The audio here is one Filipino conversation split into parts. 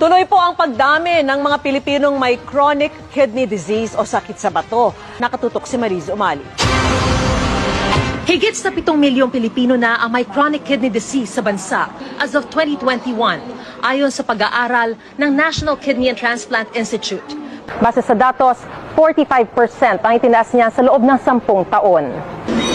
Tuloy po ang pagdami ng mga Pilipinong may chronic kidney disease o sakit sa bato. Nakatutok si Mariz Umali. Higit sa 7 milyong Pilipino na ang may chronic kidney disease sa bansa as of 2021, ayon sa pag-aaral ng National Kidney and Transplant Institute. Base sa datos, 45% ang itinaas niya sa loob ng 10 taon.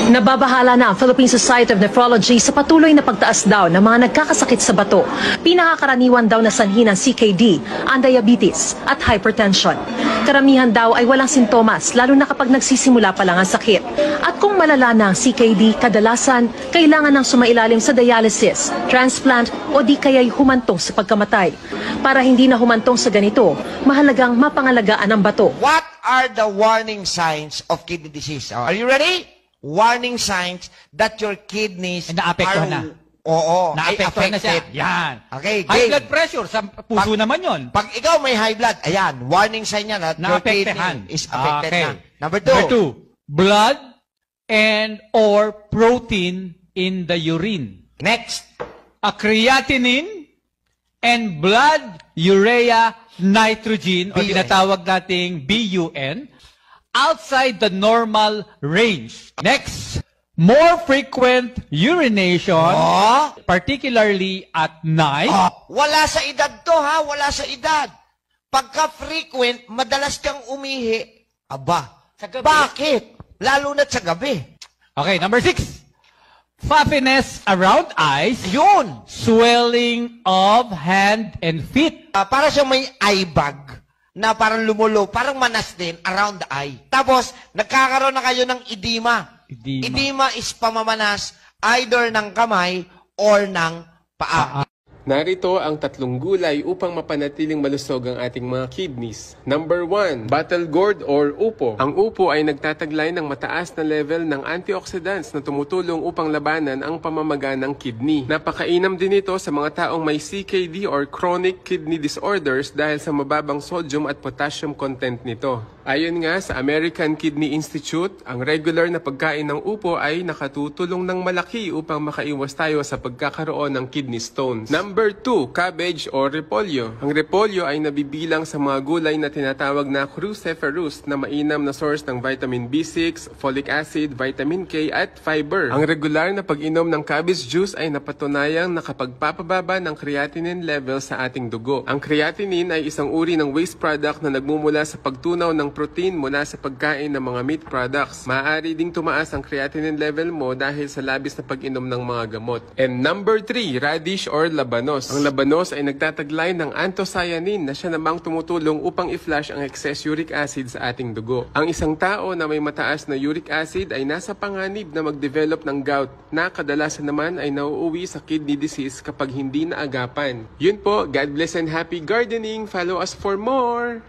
Nababahala na ang Philippine Society of Nephrology sa patuloy na pagtaas daw ng mga nagkakasakit sa bato. Pinakakaraniwan daw na sanhi ng CKD, ang diabetes at hypertension. Karamihan daw ay walang sintomas, lalo na kapag nagsisimula pa lang ang sakit. At kung malala na ang CKD, kadalasan kailangan ng sumailalim sa dialysis, transplant o di kaya'y humantong sa pagkamatay. Para hindi na humantong sa ganito, mahalagang mapangalagaan ang bato. What are the warning signs of kidney disease? Are you ready? Warning signs that your kidneys naapektuhan na. Oo, naapektuhan na siya. Yan. Okay, high blood pressure, sa puso naman yon. Pag ikaw may high blood, ayan, warning sign niya that your kidney is affected na. Number two, blood and or protein in the urine. Next, a creatinine and blood urea nitrogen o tinatawag nating BUN outside the normal range. Next, more frequent urination, particularly at night. Wala sa edad to ha, wala sa edad. Pagka-frequent, madalas kang umihi. Aba, sa gabi? Bakit? Lalo na sa gabi. Okay, number 6. Puffiness around eyes. Yun. Swelling of hand and feet. Para siyang may eye bag na parang lumulo, parang manas din around the eye. Tapos, nagkakaroon na kayo ng edema. Edema is pamamanas either ng kamay or ng paa. Narito ang 3 gulay upang mapanatiling malusog ang ating mga kidneys. Number 1, battle gourd or upo. Ang upo ay nagtataglay ng mataas na level ng antioxidants na tumutulong upang labanan ang pamamaga ng kidney. Napakainam din ito sa mga taong may CKD or chronic kidney disorders dahil sa mababang sodium at potassium content nito. Ayon nga sa American Kidney Institute, ang regular na pagkain ng upo ay nakatutulong ng malaki upang makaiwas tayo sa pagkakaroon ng kidney stones. Number 2, cabbage or repolyo. Ang repolyo ay nabibilang sa mga gulay na tinatawag na cruciferous na mainam na source ng vitamin B6, folic acid, vitamin K at fiber. Ang regular na pag-inom ng cabbage juice ay napatunayang nakapagpapababa ng creatinine level sa ating dugo. Ang creatinine ay isang uri ng waste product na nagmumula sa pagtunaw ng protein mula sa pagkain ng mga meat products. Maaari ding tumaas ang creatinine level mo dahil sa labis na pag-inom ng mga gamot. And number 3, radish or labanos. Ang labanos ay nagtataglay ng anthocyanin na siya namang tumutulong upang i-flush ang excess uric acid sa ating dugo. Ang isang tao na may mataas na uric acid ay nasa panganib na mag-develop ng gout na kadalasan naman ay nauuwi sa kidney disease kapag hindi naagapan. Yun po, God bless and happy gardening. Follow us for more!